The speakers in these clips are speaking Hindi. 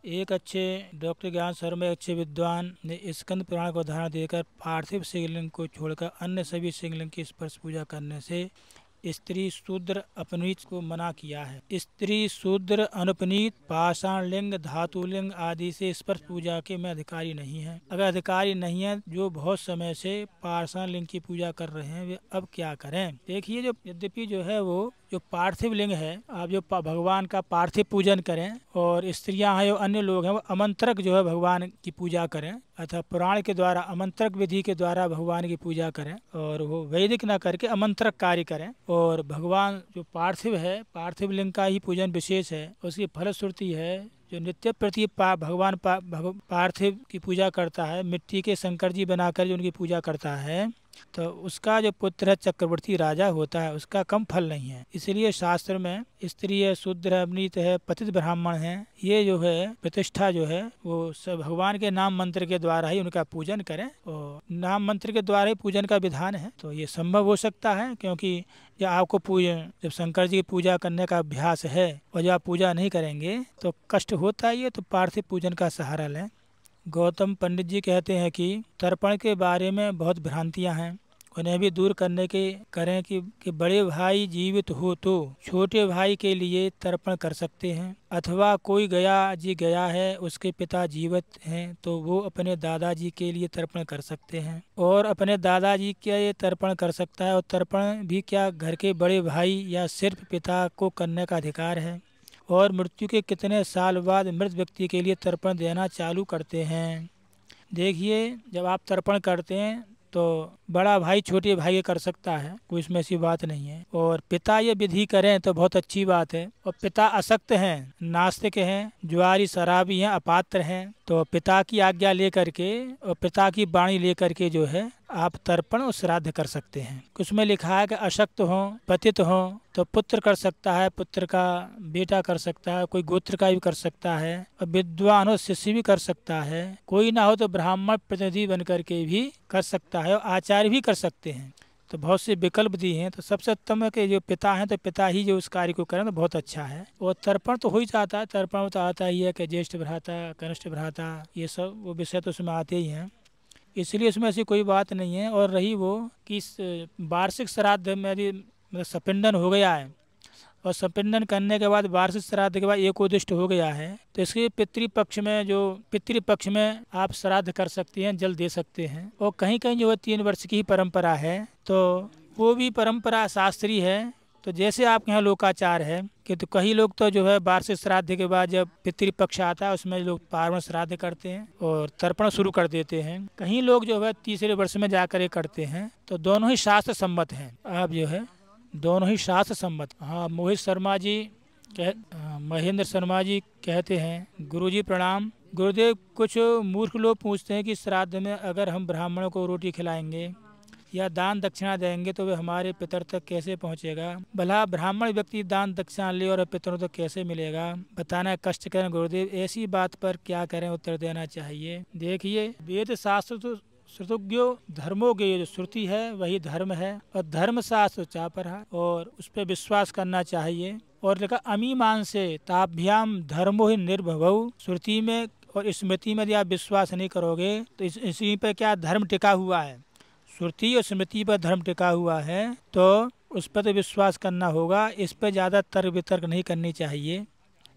एक अच्छे डॉक्टर ज्ञान शर्मा, अच्छे विद्वान ने स्कंद पुराण को उदाहरण देकर पार्थिव शिवलिंग को छोड़कर अन्य सभी शिवलिंग की स्पर्श पूजा करने से स्त्री शूद्र अपनीत को मना किया है। स्त्री शूद्र अनुपनीत पाषाण लिंग, धातु लिंग आदि से स्पर्श पूजा के में अधिकारी नहीं है। अगर अधिकारी नहीं है, जो बहुत समय से पाषाण लिंग की पूजा कर रहे हैं, वे अब क्या करें। देखिए, जो यद्यपि जो है वो जो पार्थिव लिंग है, आप जो भगवान का पार्थिव पूजन करें, और स्त्रियां हैं, अन्य लोग हैं, वो अमंत्रक जो है भगवान की पूजा करें, अथवा पुराण के द्वारा अमंत्रक विधि के द्वारा भगवान की पूजा करें, और वो वैदिक न करके अमंत्रक कार्य करें। और भगवान जो पार्थिव है, पार्थिव लिंग का ही पूजन विशेष है। उसकी फलश्रुति है जो नित्य प्रति भगवान पार्थिव की पूजा करता है, मिट्टी के शंकर जी बनाकर जो उनकी पूजा करता है, तो उसका जो पुत्र है चक्रवर्ती राजा होता है, उसका कम फल नहीं है। इसलिए शास्त्र में स्त्री है, शूद्र है, अवनीत है, पतित ब्राह्मण है, ये जो है प्रतिष्ठा जो है वो सब भगवान के नाम मंत्र के द्वारा ही उनका पूजन करें, और नाम मंत्र के द्वारा ही पूजन का विधान है। तो ये संभव हो सकता है, क्योंकि जब आपको जब शंकर जी की पूजा करने का अभ्यास है और जब आप पूजा नहीं करेंगे तो कष्ट होता ही है, तो पार्थिव पूजन का सहारा लें। गौतम पंडित जी कहते हैं कि तर्पण के बारे में बहुत भ्रांतियां हैं, उन्हें भी दूर करने के करें कि बड़े भाई जीवित हो तो छोटे भाई के लिए तर्पण कर सकते हैं, अथवा कोई गया है, उसके पिता जीवित हैं, तो वो अपने दादाजी के लिए तर्पण कर सकते हैं, और अपने दादाजी के लिए तर्पण कर सकता है। और तर्पण भी क्या घर के बड़े भाई या सिर्फ पिता को करने का अधिकार है, और मृत्यु के कितने साल बाद मृत व्यक्ति के लिए तर्पण देना चालू करते हैं। देखिए, जब आप तर्पण करते हैं तो बड़ा भाई छोटे भाई ये कर सकता है, कोई इसमें ऐसी बात नहीं है। और पिता ये विधि करें तो बहुत अच्छी बात है। और पिता असक्त हैं, नास्तिक हैं, जुआरी शराबी हैं, अपात्र हैं, तो पिता की आज्ञा लेकर के और पिता की वाणी लेकर के जो है आप तर्पण और श्राद्ध कर सकते हैं। उसमें लिखा है कि अशक्त हो, पतित हो तो पुत्र कर सकता है, पुत्र का बेटा कर सकता है, कोई गोत्र का भी कर सकता है, और विद्वान हो शिष्य भी कर सकता है, कोई ना हो तो ब्राह्मण प्रतिनिधि बन करके भी कर सकता है, और आचार्य भी कर सकते हैं। तो बहुत से विकल्प दिए हैं, तो सबसे उत्तम है कि जो पिता हैं तो पिता ही जो उस कार्य को करें तो बहुत अच्छा है। और तर्पण तो हो ही जाता है, तर्पण तो आता ही है कि ज्येष्ठ भ्राता, कनिष्ठ भ्राता, ये सब वो विषय तो उसमें आते ही हैं, इसलिए इसमें ऐसी कोई बात नहीं है। और रही वो कि वार्षिक श्राद्ध में यदि मतलब सपिंडन हो गया है, और सपिंडन करने के बाद वार्षिक श्राद्ध के बाद एकोदिष्ट हो गया है, तो इसके पितृपक्ष में आप श्राद्ध कर सकते हैं, जल दे सकते हैं। और कहीं कहीं जो है 3 वर्ष की ही परंपरा है, तो वो भी परंपरा शास्त्रीय है। तो जैसे आपके यहाँ लोकाचार है कि तो कई लोग तो जो है वार्षिक श्राद्ध के बाद जब पितृपक्ष आता है उसमें लोग पार्वण श्राद्ध करते हैं और तर्पण शुरू कर देते हैं। कहीं लोग जो है तीसरे वर्ष में जाकर करते हैं। तो दोनों ही शास्त्र सम्मत हैं, आप जो है दोनों ही शास्त्र सम्मत। हाँ, महेंद्र शर्मा जी कहते हैं, गुरुजी प्रणाम। गुरुदेव, कुछ मूर्ख लोग पूछते हैं कि श्राद्ध में अगर हम ब्राह्मणों को रोटी खिलाएंगे या दान दक्षिणा देंगे तो वे हमारे पितर तक कैसे पहुंचेगा। भला ब्राह्मण व्यक्ति दान दक्षिणा ले और पितरों तक कैसे मिलेगा, बताना कष्ट करें गुरुदेव। ऐसी बात पर क्या करें, उत्तर देना चाहिए। देखिए, वेद शास्त्र तो श्रुतज्ञो धर्मो ज्ञेयो, जो श्रुति है वही धर्म है, और धर्म शास्त्र चापरा, और उस पर विश्वास करना चाहिए। और लिखा अमीमांसे ताभ्याम धर्मो ही निर्भवौ, श्रुति में और स्मृति में यदि आप विश्वास नहीं करोगे तो इसी पे क्या धर्म टिका हुआ है, श्रुति और स्मृति पर धर्म टिका हुआ है, तो उस पर तो विश्वास करना होगा। इस पर ज़्यादा तर्क वितर्क नहीं करनी चाहिए।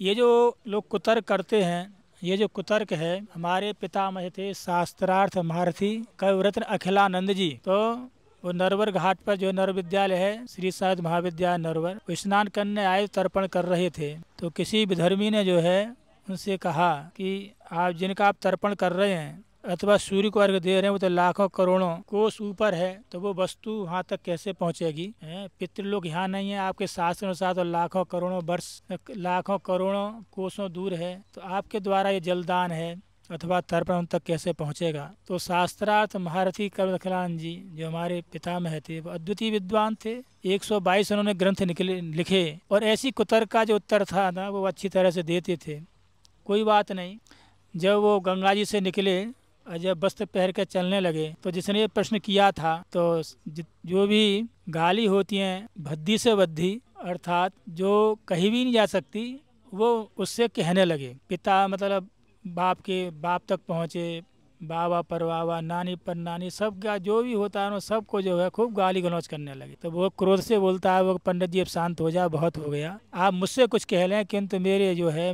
ये जो लोग कुतर्क करते हैं, ये जो कुतर्क है, हमारे पितामह थे शास्त्रार्थ महारथी कविरत्न अखिलानंद जी। तो वो नरवर घाट पर जो नर विद्यालय है, श्री साध महाविद्यालय नरवर, स्नान करने आए, तर्पण कर रहे थे। तो किसी विधर्मी ने जो है उनसे कहा कि आप जिनका आप तर्पण कर रहे हैं अथवा सूर्य को अर्घ दे रहे हैं, वो तो लाखों करोड़ों कोस ऊपर है, तो वो वस्तु वहाँ तक कैसे पहुँचेगी। पितृलोक यहाँ नहीं है, आपके शास्त्र अनुसार तो लाखों करोड़ों वर्ष, लाखों करोड़ों कोसों दूर है, तो आपके द्वारा ये जलदान है अथवा तर्पण उन तक कैसे पहुँचेगा। तो शास्त्रार्थ महारथी कविरत्न जी जो हमारे पितामह थे, वो अद्वितीय विद्वान थे। 122 उन्होंने ग्रंथ लिखे, और ऐसी कुतर्क का जो उत्तर था ना वो अच्छी तरह से देते थे। कोई बात नहीं, जब वो गंगा जी से निकले और जब वस्त्र पहन के चलने लगे, तो जिसने ये प्रश्न किया था, तो जो भी गाली होती हैं भद्दी से बद्धी, अर्थात जो कहीं भी नहीं जा सकती, वो उससे कहने लगे। पिता मतलब बाप तक पहुँचे, बाबा परबाबा, नानी पर नानी, सब का जो भी होता है ना सबको जो है खूब गाली गलौज करने लगे। तो वो क्रोध से बोलता है, वो पंडित जी अब शांत हो जाओ, बहुत हो गया, आप मुझसे कुछ कह लें किंतु मेरे जो है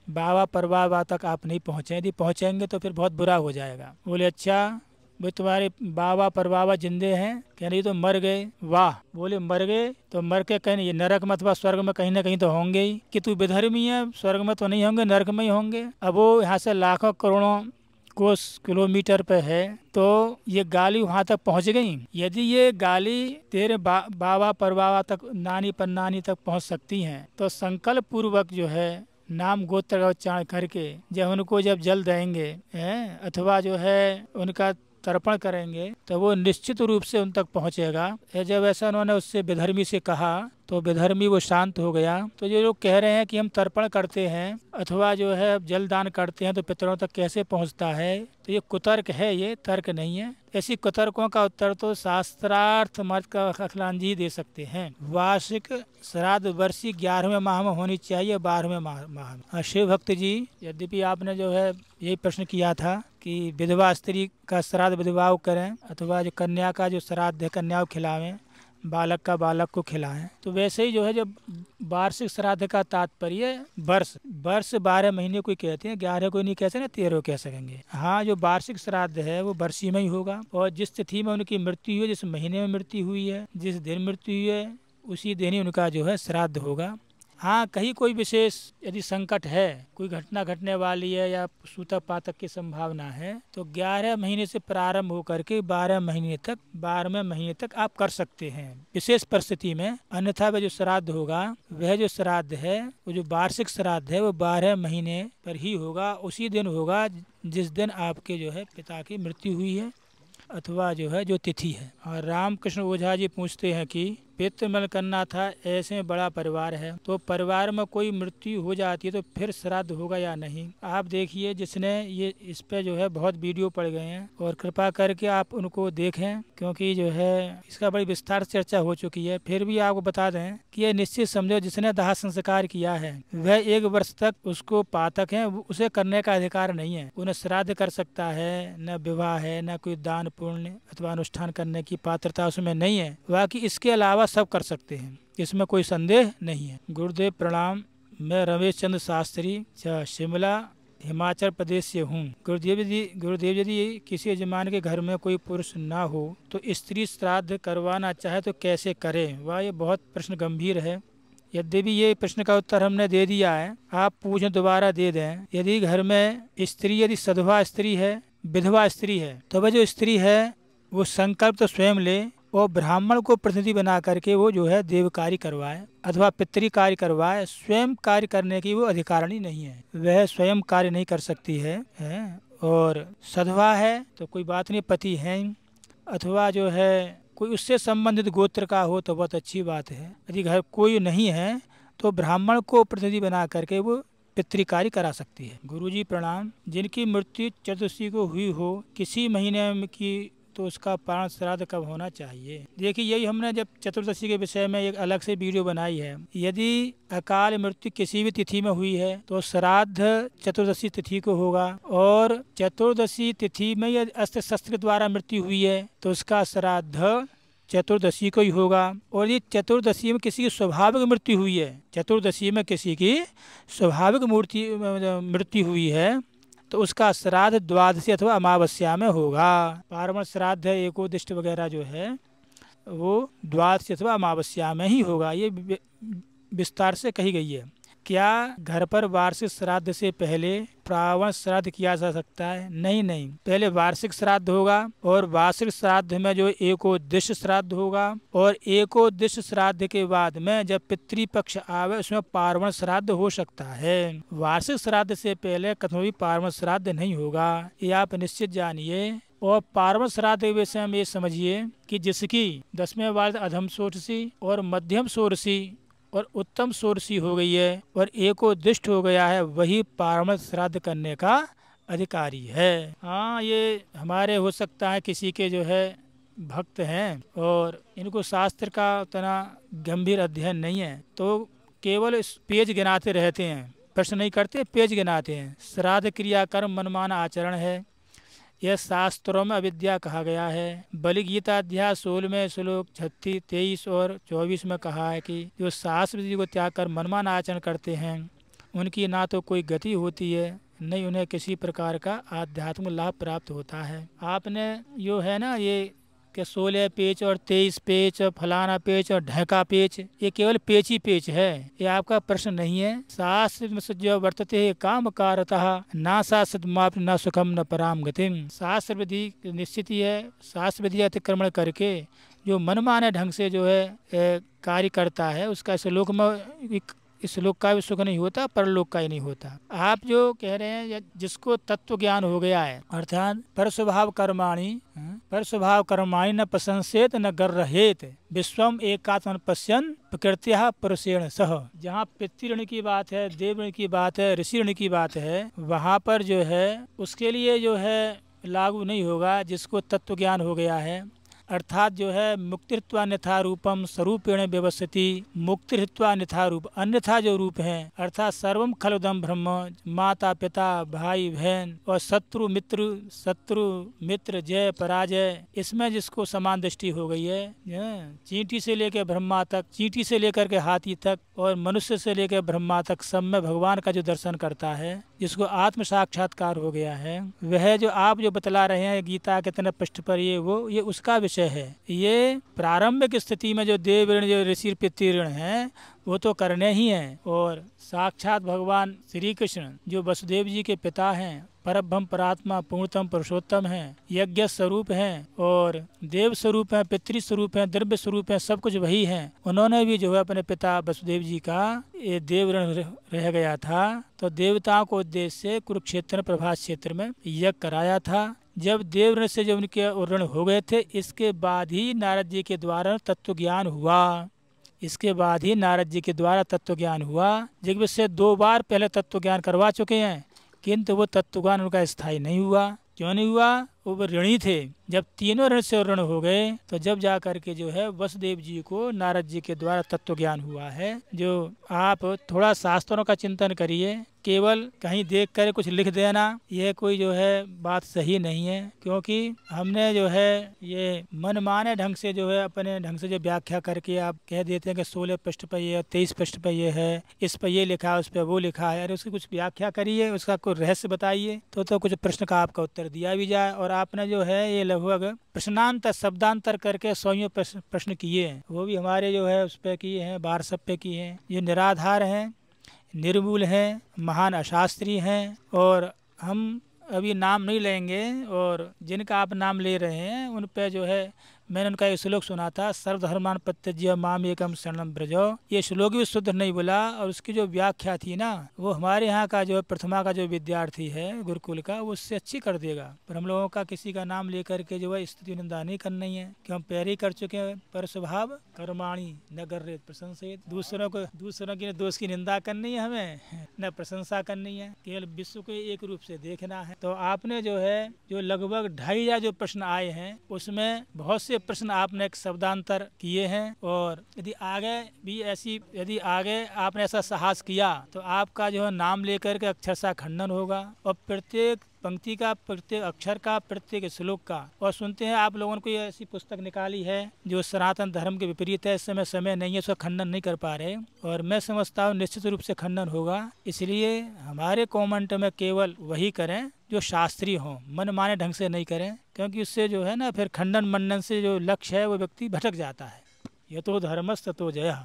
बाबा परबाबा तक आप नहीं पहुँचे, यदि पहुँचेंगे तो फिर बहुत बुरा हो जाएगा। बोले अच्छा भाई तुम्हारे बाबा परबाबा जिंदे हैं? कह रही तो मर गए। वाह। बोले मर गए तो मर के कहीं ये नरक में अथवा स्वर्ग में कहीं ना कहीं तो होंगे ही, कि तू विधर्मी है, स्वर्ग में तो नहीं होंगे, नरक में ही होंगे। अब वो यहाँ से लाखों करोड़ों कोस किलोमीटर पे है, तो ये गाली वहाँ तक पहुँच गई। यदि ये गाली तेरे बाबा परबाबा तक, नानी पर नानी तक पहुँच सकती हैं, तो संकल्प पूर्वक जो है नाम गोत्र का उच्चारण करके जब उनको जब जल देंगे हैं अथवा जो है उनका तर्पण करेंगे, तो वो निश्चित रूप से उन तक पहुँचेगा। जब ऐसा उन्होंने उससे विधर्मी से कहा तो विधर्मी वो शांत हो गया। तो जो लोग कह रहे हैं कि हम तर्पण करते हैं अथवा जो है जलदान करते हैं तो पितरों तक कैसे पहुंचता है, तो ये कुतर्क है, ये तर्क नहीं है। ऐसी कुतर्कों का उत्तर तो शास्त्रार्थ मत का अखिलान जी दे सकते हैं। वार्षिक श्राद्ध वर्षी 11वें माह में होनी चाहिए, 12वें माह में। शिव भक्त जी, यद्यपि आपने जो है यही प्रश्न किया था कि विधवा स्त्री का श्राद्ध विधवा करें अथवा जो कन्या का जो श्राद्ध है कन्या को खिलावें, बालक का बालक को खिलाएं, तो वैसे ही जो है जब वार्षिक श्राद्ध का तात्पर्य वर्ष 12 महीने कोई कहते हैं, 11 कोई नहीं कह सकते, 13 कह सकेंगे। हाँ, जो वार्षिक श्राद्ध है वो वर्षी में ही होगा, और जिस तिथि में उनकी मृत्यु हुई, जिस महीने में मृत्यु हुई है, जिस दिन मृत्यु हुई है, उसी दिन ही उनका जो है श्राद्ध होगा। हाँ, कहीं कोई विशेष यदि संकट है, कोई घटना घटने वाली है या सूतक पातक की संभावना है, तो 11 महीने से प्रारंभ होकर के 12वें महीने तक आप कर सकते हैं विशेष परिस्थिति में। अन्यथा वह जो श्राद्ध होगा, वह जो श्राद्ध है, वो जो वार्षिक श्राद्ध है, वो 12 महीने पर ही होगा, उसी दिन होगा जिस दिन आपके जो है पिता की मृत्यु हुई है अथवा जो है जो तिथि है। और रामकृष्ण ओझा जी पूछते हैं कि पितृमल करना था, ऐसे में बड़ा परिवार है, तो परिवार में कोई मृत्यु हो जाती है तो फिर श्राद्ध होगा या नहीं? आप देखिए, जिसने ये इस पे जो है बहुत वीडियो पड़ गए हैं, और कृपा करके आप उनको देखें, क्योंकि जो है इसका बड़ी विस्तार से चर्चा हो चुकी है। फिर भी आपको बता दें कि ये निश्चित समझो, जिसने दाह संस्कार किया है वह 1 वर्ष तक उसको पातक है, उसे करने का अधिकार नहीं है। उन्हें श्राद्ध कर सकता है, न विवाह है, न कोई दान पुण्य अथवा अनुष्ठान करने की पात्रता उसमें नहीं है। बाकी इसके अलावा सब कर सकते हैं, इसमें कोई संदेह नहीं है। गुरुदेव प्रणाम। मैं रमेश चंद्र शास्त्री, शिमला हिमाचल प्रदेश से हूँ। गुरुदेव जी यदि किसी यजमान के घर में कोई पुरुष ना हो तो स्त्री श्राद्ध करवाना चाहे तो कैसे करे? वाह, ये बहुत प्रश्न गंभीर है। यद्यपि ये प्रश्न का उत्तर हमने दे दिया है, आप पूछें दोबारा दे दें। यदि घर में स्त्री यदि सधवा स्त्री है, विधवा स्त्री है, तो वह जो स्त्री है वो संकल्प तो स्वयं ले और ब्राह्मण को प्रतिनिधि बना करके वो जो है देव कार्य करवाए अथवा पितृ कार्य करवाए। स्वयं कार्य करने की वो अधिकारिणी नहीं है, वह स्वयं कार्य नहीं कर सकती है। और सधवा है तो कोई बात नहीं, पति है, अथवा जो है कोई उससे संबंधित गोत्र का हो तो बहुत अच्छी बात है। यदि घर कोई नहीं है तो ब्राह्मण को प्रतिनिधि बना करके वो पितृकार्य करा सकती है। गुरुजी प्रणाम। जिनकी मृत्यु चतुर्दशी को हुई हो किसी महीने में की, तो उसका पारण श्राद्ध कब होना चाहिए? देखिए, यही हमने जब चतुर्दशी के विषय में एक अलग से वीडियो बनाई है। यदि अकाल मृत्यु किसी भी तिथि में हुई है तो श्राद्ध चतुर्दशी तिथि को होगा, और चतुर्दशी तिथि में यदि अस्त्र शस्त्र द्वारा मृत्यु हुई है तो उसका श्राद्ध चतुर्दशी को ही होगा। और ये चतुर्दशी में किसी की स्वाभाविक मृत्यु हुई है, चतुर्दशी में किसी की स्वाभाविक मृत्यु हुई है, तो उसका श्राद्ध द्वादशी अथवा अमावस्या में होगा। पार्वण श्राद्ध है, एकोदिष्ट वगैरह जो है वो द्वादशी अथवा अमावस्या में ही होगा। ये विस्तार से कही गई है। क्या घर पर वार्षिक श्राद्ध से पहले प्रावण श्राद्ध किया जा सकता है? नहीं, पहले वार्षिक श्राद्ध होगा, और वार्षिक श्राद्ध में जो एकोद्दिष्ट श्राद्ध होगा, और एकोद्दिष्ट श्राद्ध के बाद में जब पितृपक्ष आवे उसमें पार्वण श्राद्ध हो सकता है। वार्षिक श्राद्ध से पहले कभी भी पार्वण श्राद्ध नहीं होगा, ये आप निश्चित जानिए। और पार्वण श्राद्ध के विषय में ये समझिए कि जिसकी 10वें वार्ष अधम षोडशी और मध्यम षोडशी और उत्तम षोडशी हो गई है और एकोद्दिष्ट हो गया है, वही पार्वण श्राद्ध करने का अधिकारी है। हाँ, ये हमारे हो सकता है किसी के जो है भक्त हैं और इनको शास्त्र का उतना गंभीर अध्ययन नहीं है, तो केवल पेज गिनाते रहते हैं, प्रश्न नहीं करते, पेज गिनाते हैं। श्राद्ध क्रिया कर्म मनमाना आचरण है, यह शास्त्रों में अविद्या कहा गया है। बलि गीता अध्याय 16 में श्लोक 36, 23 और 24 में कहा है कि जो शास्त्र विधि को त्याग कर मनमाना आचरण करते हैं उनकी ना तो कोई गति होती है, नहीं उन्हें किसी प्रकार का आध्यात्मिक लाभ प्राप्त होता है। आपने जो है ना ये कि 16 पेज और 23 पेज और फलाना पेज और ढका पेज, ये केवल पेच ही पेच है, ये आपका प्रश्न नहीं है। शास्त्र जो वर्तते काम कारतः ना शास्त्र माप न सुखम न पराम गतिम। शास्त्र विधि निश्चित ही है, शास्त्र विधि अतिक्रमण करके जो मनमाने ढंग से जो है कार्य करता है उसका श्लोक में इस लोक का भी सुख नहीं होता, परलोक का ही नहीं होता। आप जो कह रहे हैं जिसको तत्व ज्ञान हो गया है अर्थात पर स्वभाव कर्माणि न प्रशंसेत न गर्रहेत विश्वम एकात्मन पश्यन प्रकृत्या पुरुषेण सह। जहाँ पितृण की बात है, देवऋण की बात है, ऋषि ऋण की बात है, वहाँ पर जो है उसके लिए जो है लागू नहीं होगा जिसको तत्व ज्ञान हो गया है। अर्थात जो है मुक्तित्वा अन्यथा रूपम स्वरूपेण व्यवस्थिति, मुक्तित्वा अन्यथा रूप, अन्यथा जो रूप है अर्थात सर्वम खलुदम ब्रह्म, माता पिता भाई बहन और शत्रु मित्र जय पराजय, इसमें जिसको समान दृष्टि हो गई है, चींटी से लेकर ब्रह्मा तक, चींटी से लेकर के हाथी तक और मनुष्य से लेकर ब्रह्मा तक सब में भगवान का जो दर्शन करता है, जिसको आत्म साक्षात्कार हो गया है, वह जो आप जो बतला रहे हैं गीता के कितने पृष्ठ पर ये उसका विषय है। ये प्रारंभिक स्थिति में जो देव ऋण जो ऋषि पितृ ऋण है वो तो करने ही हैं, और साक्षात भगवान श्री कृष्ण जो वसुदेव जी के पिता हैं, परब्रह्म परात्मा पूर्णतम पुरुषोत्तम हैं, यज्ञ स्वरूप हैं और देव स्वरूप हैं, पितृ स्वरूप हैं, द्रव्य स्वरूप हैं, सब कुछ वही हैं। उन्होंने भी जो है अपने पिता वसुदेव जी का ये देव ऋण रह गया था तो देवताओं को उद्देश्य से कुरुक्षेत्र प्रभास क्षेत्र में यज्ञ कराया था। जब देव ऋण से जब उनके ऋण हो गए थे, इसके बाद ही नारद जी के द्वारा तत्व ज्ञान हुआ। इसके बाद ही नारद जी के द्वारा तत्व ज्ञान हुआ। जब से 2 बार पहले तत्व ज्ञान करवा चुके हैं, किंतु वो तत्व ज्ञान उनका स्थायी नहीं हुआ। क्यों नहीं हुआ? वो ऋणी थे। जब तीनों ऋण से ऋण हो गए तो जब जा करके जो है वसुदेव जी को नारद जी के द्वारा तत्व ज्ञान हुआ है। जो आप थोड़ा शास्त्रों का चिंतन करिए, केवल कहीं देख कर कुछ लिख देना यह कोई जो है बात सही नहीं है, क्योंकि हमने जो है ये मनमाने ढंग से जो है अपने ढंग से जो व्याख्या करके आप कह देते हैं कि 16 पृष्ठ पर ये 23 पृष्ठ पर ये है, इस पर ये लिखा है, उस पर वो लिखा है। अरे उसकी कुछ व्याख्या करिए, उसका कोई रहस्य बताइए तो कुछ प्रश्न का आपका उत्तर दिया भी जाए। और आपने जो है ये लगभग प्रश्नांतर शब्दांतर करके 100 प्रश्न किए हैं, वो भी हमारे जो है उस पर किए हैं, वाट्सएप पे किए हैं। ये निराधार हैं, निर्मूल हैं, महान अशास्त्री हैं। और हम अभी नाम नहीं लेंगे, और जिनका आप नाम ले रहे हैं उन पे जो है मैंने उनका एक श्लोक सुना था, सर्वधर्मान परित्यज्य माम एकम शरणम व्रजो। ये श्लोक भी शुद्ध नहीं बोला, और उसकी जो व्याख्या थी ना वो हमारे यहाँ का जो प्रथमा का जो विद्यार्थी है गुरुकुल का, वो उससे अच्छी कर देगा। पर हम लोगों का किसी का नाम लेकर के जो है स्तुति निंदा नहीं करनी है, कि हम पहले ही कर चुके हैं। पर स्वभाव कर्माणि न गर्रेत प्रशंसेत, दूसरों के दोष की निंदा करनी है हमें, न प्रशंसा करनी है, केवल विश्व को एक रूप से देखना है। तो आपने जो है जो लगभग 2,500 जो प्रश्न आए हैं उसमें बहुत से प्रश्न आपने एक शब्दांतर किए हैं। और यदि आगे आपने ऐसा साहस किया तो आपका जो है नाम लेकर के अक्षरशः खंडन होगा, और प्रत्येक पंक्ति का, प्रत्येक अक्षर का, प्रत्येक श्लोक का। और सुनते हैं आप लोगों को ये ऐसी पुस्तक निकाली है जो सनातन धर्म के विपरीत है, इस समय नहीं है, उसका खंडन नहीं कर पा रहे, और मैं समझता हूँ निश्चित रूप से खंडन होगा। इसलिए हमारे कमेंट में केवल वही करें जो शास्त्रीय हो, मनमाने ढंग से नहीं करें, क्योंकि उससे जो है ना फिर खंडन मंडन से जो लक्ष्य है वो व्यक्ति भटक जाता है। ये तो धर्मस्ततो जयः।